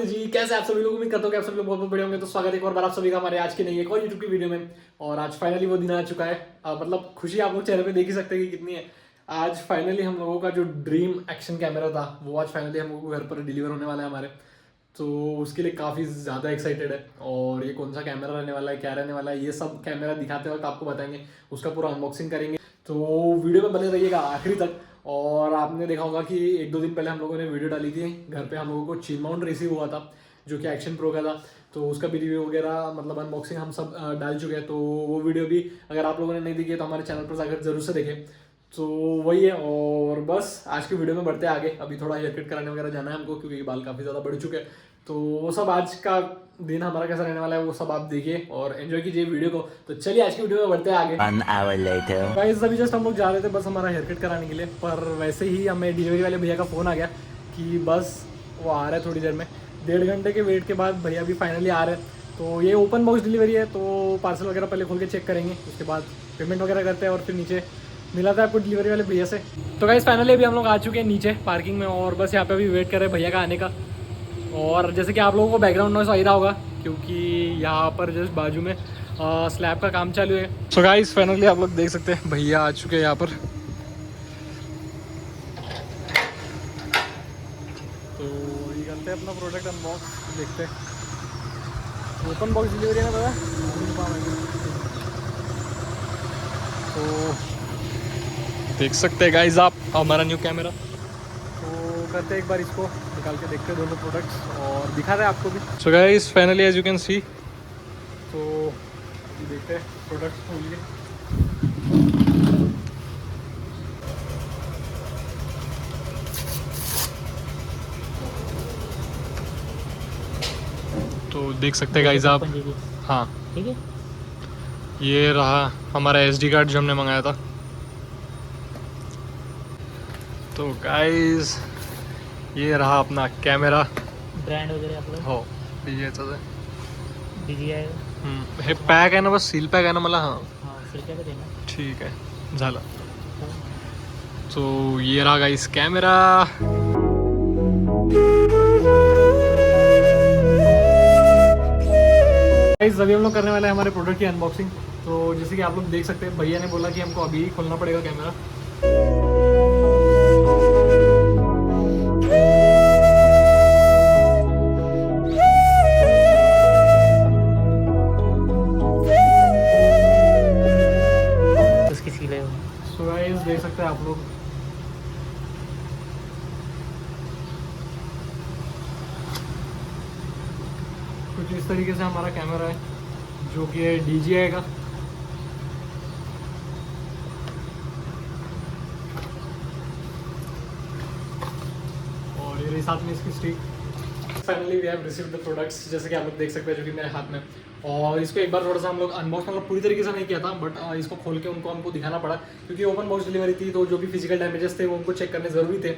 नमस्ते जी, कैसे आप सभी लोग। उम्मीद करता हूँ कि आप सभी लोग बहुत बहुत बढ़िया होंगे। तो स्वागत है एक और बार आप सभी का हमारे आज की नई एक और यूट्यूब की वीडियो में। और आज फाइनली वो दिन आ चुका है। मतलब खुशी आप लोग चेहरे पे देख ही सकते हैं कि कितनी है। आज फाइनली हम लोगों का जो ड्रीम एक्शन कैमरा था वो आज फाइनली हम लोगों को घर पर डिलीवर होने वाला है हमारे। तो उसके लिए काफ़ी ज़्यादा एक्साइटेड है। और ये कौन सा कैमरा रहने वाला है, क्या रहने वाला है, ये सब कैमरा दिखाते वक्त आपको बताएंगे, उसका पूरा अनबॉक्सिंग करेंगे। तो वीडियो में बने रहिएगा आखिरी तक। और आपने देखा होगा कि एक दो दिन पहले हम लोगों ने वीडियो डाली थी, घर पे हम लोगों को चीन माउंट रिसीव हुआ था जो कि एक्शन प्रो का था। तो उसका भी रिव्यू वगैरह मतलब अनबॉक्सिंग हम सब डाल चुके हैं। तो वो वीडियो भी अगर आप लोगों ने नहीं देखी है तो हमारे चैनल पर जाकर जरूर से देखें। तो वही है। और बस आज की वीडियो में बढ़ते हैं आगे। अभी थोड़ा हेयर कट कराने वगैरह जाना है हमको क्योंकि बाल काफ़ी ज़्यादा बढ़ चुके हैं। तो वो सब आज का दिन हमारा कैसा रहने वाला है वो सब आप देखिए और एंजॉय कीजिए वीडियो को। तो चलिए आज की वीडियो में बढ़ते हैं आगे। 1 hour later. गाइस अभी जस्ट हम लोग जा रहे थे बस हमारा हेयर कट कराने के लिए, पर वैसे ही हमें डिलीवरी वाले भैया का फ़ोन आ गया कि बस वो आ रहा है थोड़ी देर में। 1.5 घंटे के वेट के बाद भैया भी फाइनली आ रहे हैं। तो ये ओपन बॉक्स डिलीवरी है, तो पार्सल वगैरह पहले खोल के चेक करेंगे, उसके बाद पेमेंट वगैरह करते हैं और फिर नीचे मिला था आपको डिलीवरी वाले भैया से। तो गाइस फाइनली अभी हम लोग आ चुके हैं नीचे पार्किंग में और बस यहाँ पे अभी वेट कर रहे हैं भैया का आने का। और जैसे कि आप लोगों को बैकग्राउंड नॉइस आ ही रहा होगा क्योंकि यहाँ पर जस्ट बाजू में स्लैब का काम चालू है। सो गाइस फाइनली आप लोग देख सकते हैं भैया आ चुके हैं यहाँ पर। तो ये करते हैं अपना प्रोडक्ट अनबॉक्स, देखते हैं। ओपन बॉक्स डिलीवरी है ना दादा। तो देख सकते हैं गाइस आप हमारा न्यू कैमरा। तो करते हैं एक बार इसको निकाल के देखते हैं दोनों प्रोडक्ट्स और दिखा रहे हैं आपको भी। So guys finally as you can see, तो देखते हैं प्रोडक्ट्स खोलिए। तो देख सकते हैं गाइस आप। हाँ ठीक है। ये रहा हमारा SD कार्ड जो हमने मंगाया था। तो गाइस ये रहा अपना कैमरा। ब्रांड वगैरह आप लोग हो DJI है। DJI हे पॅक आहे ना, बस सील पॅक आहे ना मला। हाँ हाँ सिल्का का देना। ठीक है झाला। तो ये रहा गाइस कैमरा। गाइस अभी हम लोग करने वाले हैं हमारे प्रोडक्ट की अनबॉक्सिंग। तो जैसे कि आप लोग देख सकते हैं भैया ने बोला कि हमको अभी ही खोलना पड़ेगा कैमरा। उसकी सील है वो। सो गाइस देख सकते हैं आप लोग। कुछ इस तरीके से हमारा कैमरा है जो कि है DJI का। और ये रही साथ में इसकी stick. Finally we have received the products, जैसे कि आप लोग देख सकते हैं जो कि मेरे हाथ में। और इसको एक बार थोड़ा सा हम लोग अनबॉक्स मतलब पूरी तरीके से नहीं किया था, बट इसको खोल के हमको दिखाना पड़ा क्योंकि ओपन बॉक्स डिलीवरी थी। तो जो भी फिजिकल डैमेजेस थे वो उनको चेक करने ज़रूरी थे।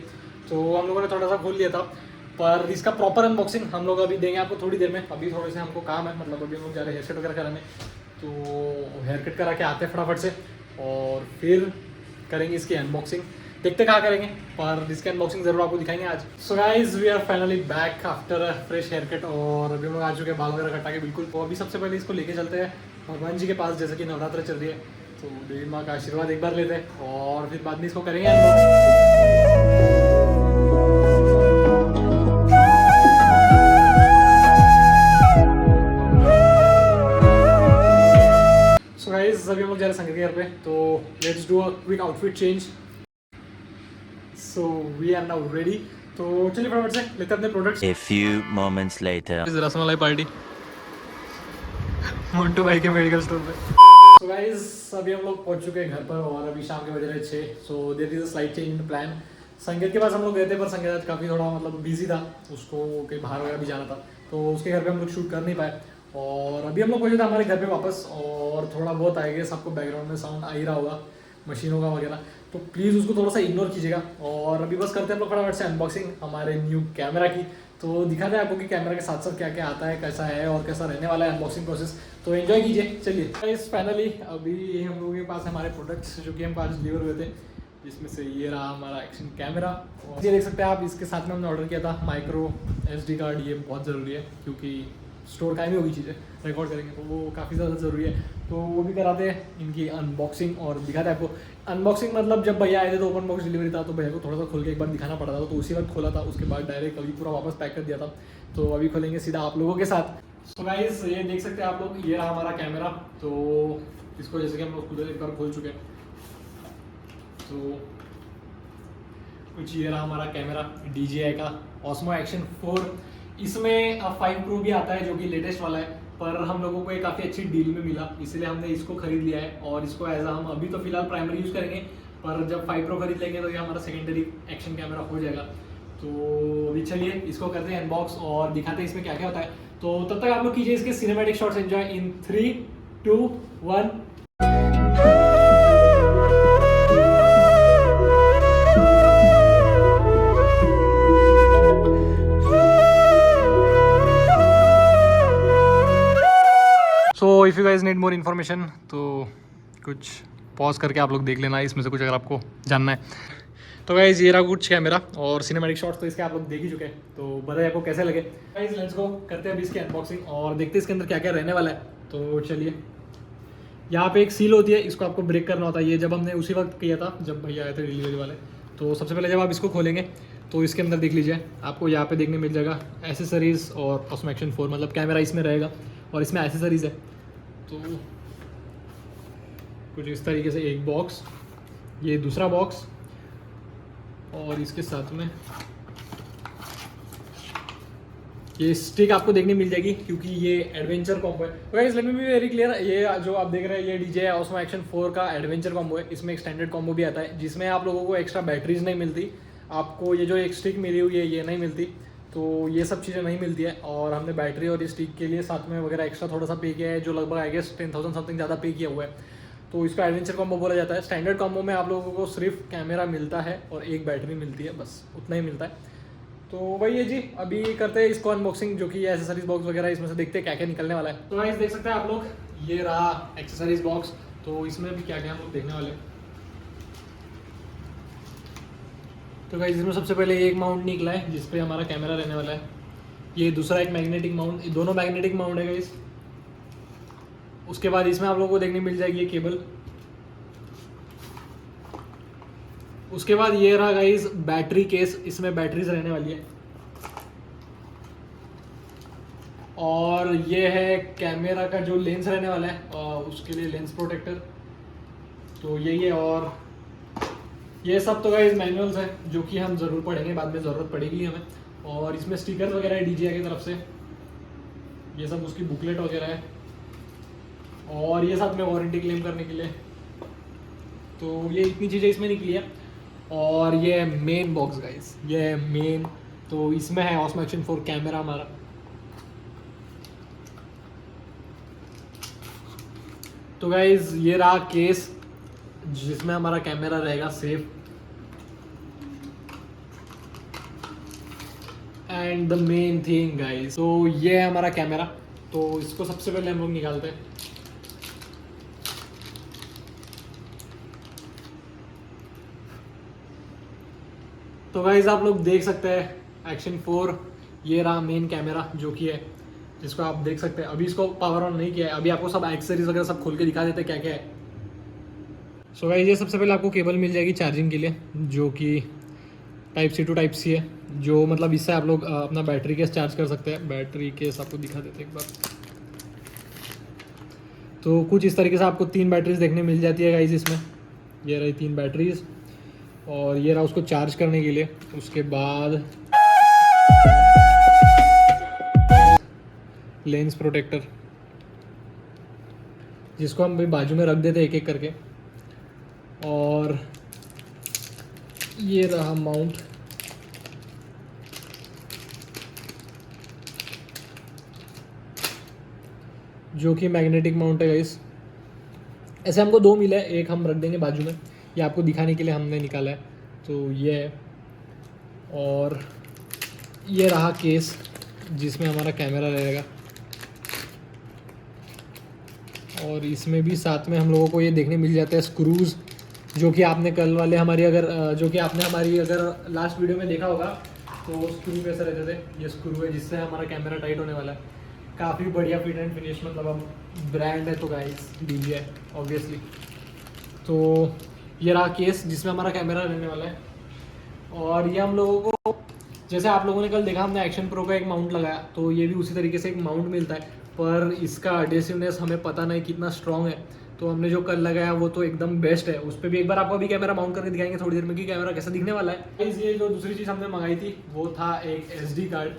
तो हम लोगों ने थोड़ा सा खोल लिया था, पर इसका प्रॉपर अनबॉक्सिंग हम लोग अभी देंगे आपको थोड़ी देर में। अभी थोड़े से हमको काम है, मतलब अभी हम लोग जा रहे हैं हेयर कट वगैरह कराने। तो हेयर कट करा के आते हैं फटाफट से और फिर करेंगे इसकी अनबॉक्सिंग। देखते कहाँ करेंगे, पर इसकी अनबॉक्सिंग जरूर आपको दिखाएंगे आज। So guys we are finally back after a fresh hair cut. और अभी हम लोग आ चुके हैं बाल वगैरह कटा के बिल्कुल। तो अभी सबसे पहले इसको लेके चलते हैं भगवान जी के पास, जैसे कि नवरात्र चल रही है। तो देवी माँ का आशीर्वाद एक बार लेते हैं और फिर बाद में इसको करेंगे अनबॉक्सिंग। सो गाइस अभी हम लोग जा रहे हैं संगीत के घर पे। तो let's do a quick outfit change. So we are now ready. तो चलिए फटाफट से लेते हैं अपने products. A few moments later. Rasmalai party Montu भाई के मेडिकल स्टोर पे। सो गाइस अभी हम लोग पहुंच चुके हैं घर पर और अभी शाम के बज रहे 6। So there is a slight change in plan. Sangeet के पास हम लोग गए थे, पर संगीत आज काफ़ी थोड़ा मतलब बिजी था, उसको कहीं बाहर वगैरह भी जाना था। तो उसके घर पे हम लोग शूट कर नहीं पाए। और अभी हम लोग पहुंचे थे हमारे घर पे वापस। और थोड़ा बहुत आएगा, सबको बैकग्राउंड में साउंड आ ही रहा होगा मशीनों का वगैरह, तो प्लीज़ उसको थोड़ा सा इग्नोर कीजिएगा। और अभी बस करते हैं हम लोग फटाफट से अनबॉक्सिंग हमारे न्यू कैमरा की। तो दिखाते हैं आपको कि कैमरा के साथ साथ क्या क्या आता है, कैसा है और कैसा रहने वाला है अनबॉक्सिंग प्रोसेस। तो एंजॉय कीजिए। चलिए गाइस फाइनली अभी हम लोगों के पास हमारे प्रोडक्ट्स जो कि हमको आज डिलीवर हुए थे। जिसमें से ये रहा हमारा एक्शन कैमरा। ये देख सकते हैं आप, इसके साथ में हमने ऑर्डर किया था माइक्रो SD कार्ड। ये बहुत ज़रूरी है क्योंकि स्टोर कायम ही होगी चीज़ें, रिकॉर्ड करेंगे तो वो काफ़ी ज़्यादा ज़रूरी है। तो वो भी कराते हैं इनकी अनबॉक्सिंग और दिखाते हैं आपको। अनबॉक्सिंग मतलब जब भैया आए थे तो ओपन बॉक्स डिलीवरी था, तो भैया को थोड़ा सा खोल के एक बार दिखाना पड़ा था, तो उसी वक्त खोला था। उसके बाद डायरेक्ट अभी पूरा वापस पैक कर दिया था। तो अभी खोलेंगे सीधा आप लोगों के साथ। सो गाइस ये देख सकते हैं आप लोग, ये रहा हमारा कैमरा। तो इसको जैसे कि हम लोग खुद एक बार खोल चुके हैं, तो कुछ ये रहा हमारा कैमरा DJI का Osmo Action 4। इसमें 5 Pro भी आता है जो कि लेटेस्ट वाला है, पर हम लोगों को ये काफ़ी अच्छी डील में मिला, इसलिए हमने इसको खरीद लिया है। और इसको एज हम अभी तो फिलहाल प्राइमरी यूज़ करेंगे, पर जब 5 Pro खरीद लेंगे तो ये हमारा सेकेंडरी एक्शन कैमरा हो जाएगा। तो अभी चलिए इसको करते हैं अनबॉक्स और दिखाते हैं इसमें क्या क्या होता है। तो तब तक आप लोग कीजिए इसके cinematic shots enjoy in 3, 2, 1। So if you guys need more information तो कुछ पॉज करके आप लोग देख लेना इसमें से कुछ, अगर आपको जानना है। तो गाइज ये रहा कुछ कैमरा और सिनेमैटिक शॉट्स तो इसके आप लोग देख ही चुके हैं, तो बताइए आपको कैसे लगे। गाइज लेट्स गो, करते हैं अभी इसकी अनबॉक्सिंग और देखते हैं इसके अंदर क्या क्या रहने वाला है। तो चलिए, यहाँ पे एक सील होती है, इसको आपको ब्रेक करना होता है। ये जब हमने उसी वक्त किया था जब भैया आए थे डिलीवरी वाले। तो सबसे पहले जब आप इसको खोलेंगे तो इसके अंदर देख लीजिए, आपको यहाँ पे देखने मिल जाएगा एसेसरीज़ और Osmo Action 4, मतलब कैमरा इसमें रहेगा और इसमें एसेसरीज़ है। तो कुछ इस तरीके से एक बॉक्स, ये दूसरा बॉक्स, और इसके साथ में ये स्टिक आपको देखने मिल जाएगी क्योंकि ये एडवेंचर कॉम्बो है। तो guys let me be very clear, ये जो आप देख रहे हैं ये DJI Osmo Action 4 का एडवेंचर कॉम्बो है। इसमें एक स्टैंडर्ड कॉम्बो भी आता है जिसमें आप लोगों को एक्स्ट्रा बैटरीज नहीं मिलती, आपको ये जो एक स्टिक मिली हुई है ये नहीं मिलती, तो ये सब चीज़ें नहीं मिलती है। और हमने बैटरी और स्टिक के लिए साथ में वगैरह एक्स्ट्रा थोड़ा सा पे किया है, जो लगभग आई गेस 10,000 समथिंग ज़्यादा पे किया हुआ है। तो इसका एडवेंचर कॉम्बो बोला जाता है। स्टैंडर्ड कॉम्बो में आप लोगों को सिर्फ कैमरा मिलता है और एक बैटरी मिलती है, बस उतना ही मिलता है। तो वही है जी, अभी करते हैं इसको अनबॉक्सिंग, जो कि एसेसरीज बॉक्स वगैरह इसमें से देखते हैं क्या क्या निकलने वाला है। तो गाइस देख सकते हैं आप लोग, ये रहा एक्सेसरीज बॉक्स। तो इसमें भी क्या क्या हम लोग देखने वाले हैं। तो गाइस इसमें सबसे पहले एक माउंट निकला है जिस पे हमारा कैमरा रहने वाला है। ये दूसरा एक मैग्नेटिक माउंट, दोनों मैग्नेटिक माउंट है गाइस। उसके बाद इसमें आप लोगों को देखने मिल जाएगी ये केबल। उसके बाद ये रहा गाइस बैटरी केस, इसमें बैटरीज रहने वाली है। और ये है कैमरा का जो लेंस रहने वाला है, उसके लिए लेंस प्रोटेक्टर, तो यही है। और ये सब तो गाइस मैनुअल्स है जो कि हम ज़रूर पढ़ेंगे, बाद में ज़रूरत पड़ेगी हमें। और इसमें स्टिकर वगैरह है DJI की तरफ से, ये सब उसकी बुकलेट वगैरह है। और ये साथ में वारंटी क्लेम करने के लिए। तो ये इतनी चीज़ें इसमें निकली है। और ये मेन बॉक्स गाइस, ये मेन, तो इसमें है Osmo Action 4 कैमरा हमारा। तो गाइस ये रहा केस जिसमें हमारा कैमरा रहेगा safe. And the main thing guys, तो ये है हमारा कैमरा। तो इसको सबसे पहले हम लोग निकालते हैं। तो गाइस आप लोग देख सकते हैं Action 4, ये रहा मेन कैमरा जो कि है, जिसको आप देख सकते हैं। अभी इसको पावर ऑन नहीं किया है, अभी आपको सब एक्सेसरीज वगैरह सब खोल के दिखा देते हैं क्या क्या है। सो गाइस ये सबसे पहले आपको केबल मिल जाएगी चार्जिंग के लिए, जो कि Type-C to Type-C है, जो मतलब इससे आप लोग अपना बैटरी केस चार्ज कर सकते हैं। बैटरी केस आपको दिखा देते हैं एक बार। तो कुछ इस तरीके से आपको 3 बैटरीज देखने मिल जाती है गाइस इसमें। ये रही 3 बैटरीज और ये रहा उसको चार्ज करने के लिए। उसके बाद लेंस प्रोटेक्टर, जिसको हम भी बाजू में रख देते हैं एक एक करके। और ये रहा माउंट, जो कि मैग्नेटिक माउंट है गाइस। ऐसे हमको 2 मिले हैं, एक हम रख देंगे बाजू में, ये आपको दिखाने के लिए हमने निकाला है। तो ये है। और ये रहा केस जिसमें हमारा कैमरा रहेगा। और इसमें भी साथ में हम लोगों को ये देखने मिल जाता है स्क्रूज़, जो कि आपने कल वाले हमारी अगर जो कि आपने हमारी अगर लास्ट वीडियो में देखा होगा तो स्क्रू कैसे रहते थे। ये स्क्रू है जिससे हमारा कैमरा टाइट होने वाला है। काफ़ी बढ़िया फिट एंड फिनिश, मतलब अब ब्रांड है तो गाइस DJI ऑब्वियसली। तो ये रहा केस जिसमें हमारा कैमरा रहने वाला है। और ये हम लोगों को, जैसे आप लोगों ने कल देखा, हमने एक्शन प्रो का एक माउंट लगाया, तो ये भी उसी तरीके से एक माउंट मिलता है, पर इसका एडेसिवनेस हमें पता नहीं कितना स्ट्रॉन्ग है। तो हमने जो कल लगाया वो तो एकदम बेस्ट है। उस पर भी एक बार आपको अभी कैमरा माउंट करके दिखाएंगे थोड़ी देर में कि कैमरा कैसा दिखने वाला है। ये जो दूसरी चीज़ हमने मंगाई थी वो था एक SD कार्ड,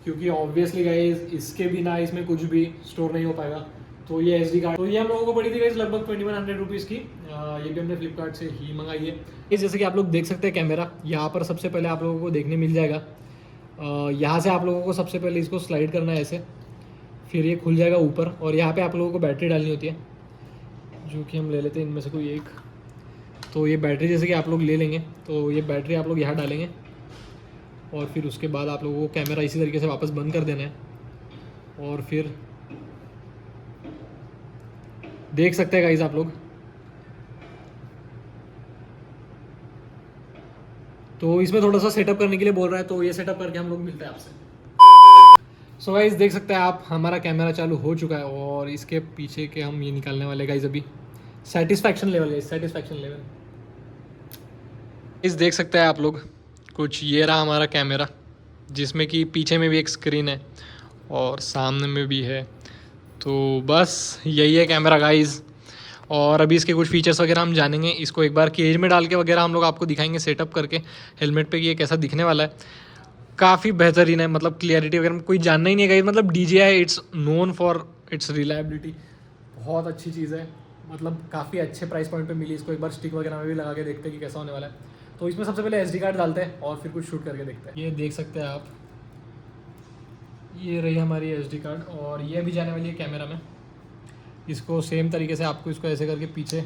क्योंकि ऑब्वियसली गाइस इसके बिना इसमें कुछ भी स्टोर नहीं हो पाएगा। तो ये SD कार्ड, तो ये हम लोगों को पड़ी थी गाइस लगभग 2100 रुपीज़ की। ये भी हमने फ्लिपकार्ट से ही मंगाई है। इस जैसे कि आप लोग देख सकते हैं कैमरा यहाँ पर सबसे पहले आप लोगों को देखने मिल जाएगा। यहाँ से आप लोगों को सबसे पहले इसको स्लाइड करना है ऐसे, फिर ये खुल जाएगा ऊपर, और यहाँ पे आप लोगों को बैटरी डालनी होती है, जो कि हम ले लेते हैं इनमें से कोई एक। तो ये बैटरी जैसे कि आप लोग ले लेंगे, तो ये बैटरी आप लोग यहाँ डालेंगे, और फिर उसके बाद आप लोगों को कैमरा इसी तरीके से वापस बंद कर देना है। और फिर देख सकते हैं गाइस आप लोग, तो इसमें थोड़ा सा सेटअप करने के लिए बोल रहा है, तो ये सेटअप करके हम लोग मिलते हैं आपसे। सो गाइस देख सकते हैं आप, हमारा कैमरा चालू हो चुका है, और इसके पीछे के हम ये निकालने वाले गाइस अभी। Satisfaction level guys, satisfaction level इस देख सकते हैं आप लोग कुछ। ये रहा हमारा कैमरा, जिसमें कि पीछे में भी एक स्क्रीन है और सामने में भी है। तो बस यही है कैमरा गाइस। और अभी इसके कुछ फीचर्स वगैरह हम जानेंगे। इसको एक बार केज में डाल के वगैरह हम लोग आपको दिखाएंगे सेटअप करके हेलमेट पे कि ये कैसा दिखने वाला है। काफ़ी बेहतरीन है, मतलब क्लियरिटी वगैरह में कोई जानना ही नहीं है गाइस। मतलब DJI it's known for its reliability, बहुत अच्छी चीज़ है। मतलब काफ़ी अच्छे प्राइस पॉइंट पे मिली। इसको एक बार स्टिक वगैरह में भी लगा के देखते हैं कि कैसा होने वाला है। तो इसमें सबसे पहले SD कार्ड डालते हैं और फिर कुछ शूट करके देखते हैं। ये देख सकते हैं आप, ये रही हमारी SD कार्ड, और ये भी जाने वाली है कैमरा में। इसको सेम तरीके से आपको इसको ऐसे करके पीछे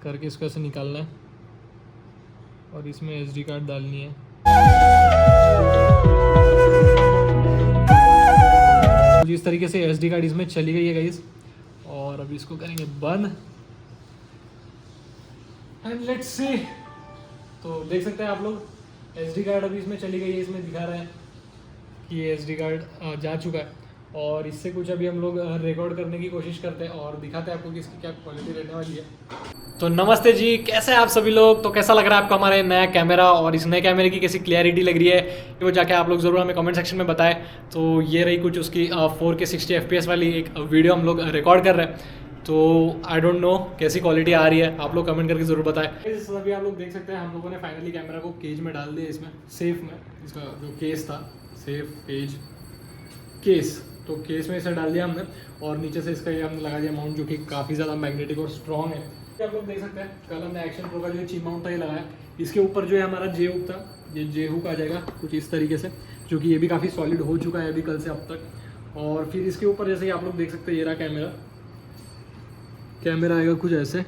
करके इसको ऐसे निकालना है, और इसमें SD कार्ड डालनी है। तो इस तरीके से SD कार्ड इसमें चली गई है गाइस, और अभी इसको करेंगे बंद, एंड लेट्स सी। तो देख सकते हैं आप लोग, SD कार्ड अभी इसमें चली गई है। इसमें दिखा रहा है कि ये SD कार्ड जा चुका है, और इससे कुछ अभी हम लोग रिकॉर्ड करने की कोशिश करते हैं और दिखाते हैं आपको कि इसकी क्या क्वालिटी रहने वाली है। तो नमस्ते जी, कैसे हैं आप सभी लोग। तो कैसा लग रहा है आपको हमारे नया कैमरा, और इस नए कैमरे की कैसी क्लियरिटी लग रही है वो जाके आप लोग ज़रूर हमें कमेंट सेक्शन में बताएं। तो ये रही कुछ उसकी 4K 60 FPS वाली एक वीडियो हम लोग रिकॉर्ड कर रहे हैं। तो आई डोंट नो कैसी क्वालिटी आ रही है, आप लोग कमेंट करके ज़रूर बताएं। अभी आप लोग देख सकते हैं हम लोगों ने फाइनली कैमरा को केज में डाल दिया, इसमें सेफ में। इसका जो केस था, सेफ पेज केस, तो केस में इसे डाल दिया हमने, और नीचे से इसका ये हमने लगा दिया माउंट, जो कि काफ़ी ज़्यादा मैग्नेटिक और स्ट्रॉन्ग है। आप लोग देख सकते हैं कल हमने एक्शन प्रो का जो चीप माउंट था ये लगाया। इसके ऊपर जो है हमारा जे हुक था, ये जे हुक आ जाएगा कुछ इस तरीके से, जो कि ये भी काफ़ी सॉलिड हो चुका है अभी कल से अब तक। और फिर इसके ऊपर जैसे कि आप लोग देख सकते हैं, ये रहा कैमरा आएगा कुछ ऐसे,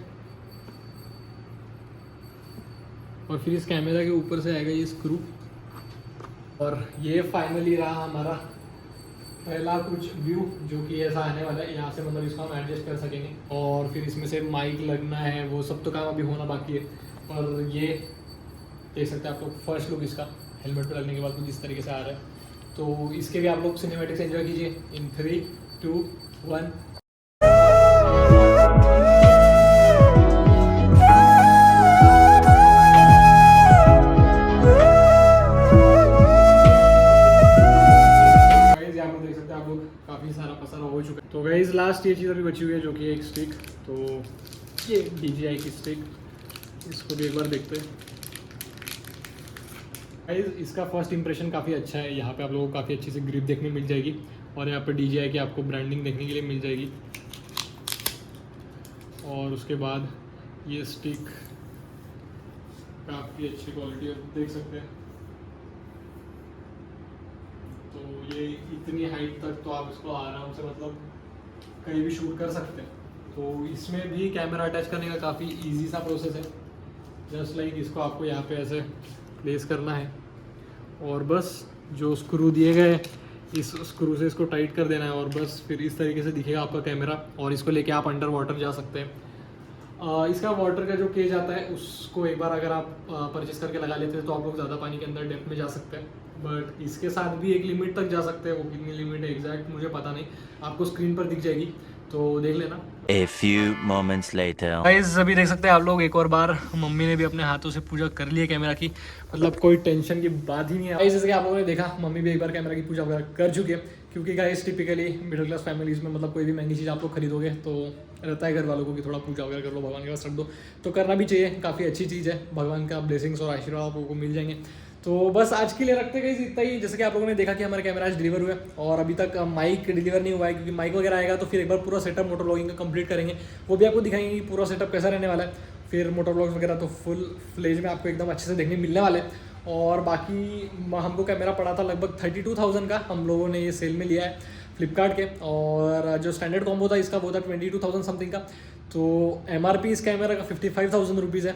और फिर इस कैमरा के ऊपर से आएगा ये स्क्रू। और ये फाइनली रहा हमारा पहला कुछ व्यू, जो कि ऐसा आने वाला है। यहाँ से मतलब इसको हम एडजस्ट कर सकेंगे, और फिर इसमें से माइक लगना है, वो सब तो काम अभी होना बाकी है। पर ये देख सकते हैं आप लोग फर्स्ट लुक इसका हेलमेट पर लगने के बाद कुछ इस तरीके से आ रहा है। तो इसके भी आप लोग सिनेमैटिक्स एंजॉय कीजिए इन 3, 2, 1। काफ़ी सारा पसारा हो चुका है। तो गाइस लास्ट ये चीज़ अभी बची हुई है, जो कि एक स्टिक। तो ये DJI की स्टिक, इसको भी एक बार देखते हैं। गाइस इसका फर्स्ट इंप्रेशन काफ़ी अच्छा है। यहाँ पे आप लोगों को काफ़ी अच्छी से ग्रिप देखने मिल जाएगी, और यहाँ पे DJI की आपको ब्रांडिंग देखने के लिए मिल जाएगी। और उसके बाद ये स्टिक काफ़ी अच्छी क्वालिटी है, देख सकते हैं। तो ये इतनी हाइट तक तो आप इसको आराम से मतलब कहीं भी शूट कर सकते हैं। तो इसमें भी कैमरा अटैच करने का काफ़ी इजी सा प्रोसेस है। जस्ट लाइक इसको आपको यहाँ पे ऐसे प्लेस करना है, और बस जो स्क्रू दिए गए इस स्क्रू से इसको टाइट कर देना है, और बस फिर इस तरीके से दिखेगा आपका कैमरा। और इसको लेके आप अंडर वाटर जा सकते हैं, इसका वाटर का जो केज आता है उसको एक बार अगर आप परचेस करके लगा लेते हैं तो आप लोग ज़्यादा पानी के अंदर डेप्थ में जा सकते हैं, बट इसके साथ भी एक लिमिट तक जा सकते हैं। वो कितनी लिमिट है एग्जैक्ट मुझे पता नहीं, आपको स्क्रीन पर दिख जाएगी तो देख लेना। A few moments later. Guys अभी देख सकते हैं आप लोग एक और बार मम्मी ने भी अपने हाथों से पूजा कर ली है कैमरा की, मतलब कोई टेंशन की बात ही नहीं है। जैसे कि आप लोगों ने देखा मम्मी भी एक बार कैमरा की पूजा वगैरह कर चुकी है, क्योंकि guys typically middle class families में मतलब कोई भी महंगी चीज़ आप लोग खरीदोगे तो रहता है घर वालों को कि थोड़ा पूजा वगैरह कर लो, भगवान के पास रख दो, तो करना भी चाहिए, काफ़ी अच्छी चीज़ है, भगवान का ब्लेसिंग्स और आशीर्वाद आप लोगों को मिल जाएंगे। तो बस आज के लिए रखते गए इतना ही। जैसे कि आप लोगों ने देखा कि हमारा कैमरा आज डिलीवर हुआ है और अभी तक माइक डिलीवर नहीं हुआ है, क्योंकि माइक वगैरह आएगा तो फिर एक बार पूरा सेटअप मोटर व्लॉगिंग का कंप्लीट करेंगे, वो भी आपको दिखाएंगे कि पूरा सेटअप कैसा रहने वाला है। फिर मोटर व्लॉग्स वगैरह तो फुल फ्लेज में आपको एकदम अच्छे से देखने मिलने वाले हैं। और बाकी हमको कैमरा पड़ा था लगभग 32,000 का, हम लोगों ने ये सेल में लिया है फ्लिपकार्ट के, और जो स्टैंडर्ड कॉम्बो था इसका वो था 22,000 समथिंग का। तो MRP इस कैमरा का 55,000 रुपीज़ है,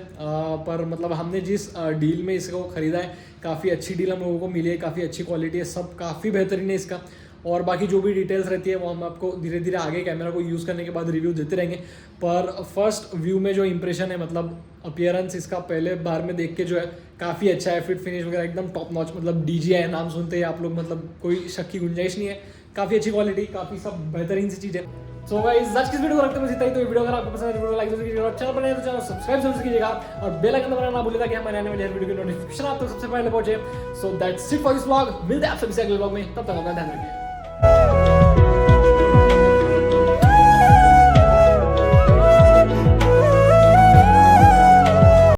पर मतलब हमने जिस डील में इसको ख़रीदा है काफ़ी अच्छी डील हम लोगों को मिली है, काफ़ी अच्छी क्वालिटी है, सब काफ़ी बेहतरीन है इसका। और बाकी जो भी डिटेल्स रहती है वो हम आपको धीरे धीरे आगे कैमरा को यूज़ करने के बाद रिव्यू देते रहेंगे। पर फर्स्ट व्यू में जो इंप्रेशन है, मतलब अपीयरेंस इसका पहले बार में देख के जो है काफ़ी अच्छा है, फिट फिनिश वगैरह एकदम टॉप नॉच, मतलब DJI नाम सुनते ही आप लोग मतलब कोई शक की गुंजाइश नहीं है, काफ़ी अच्छी क्वालिटी, काफ़ी सब बेहतरीन सी चीज़ है। सो गाइस आज की वीडियो को रखते हैं बस इतना ही। तो वीडियो अगर आपको पसंद है वीडियो को लाइक जरूर कीजिएगा, चैनल पर नए तो चैनल सब्सक्राइब जरूर कीजिएगा और बेल आइकन दबाना ना भूलिएगा कि हमारे आने वाली हर वीडियो की नोटिफिकेशन आप तक सबसे पहले पहुंचे। So that's it for this vlog, मिलते हैं आप सभी से अगले व्लॉग में, तब तक अपना ध्यान रखिए।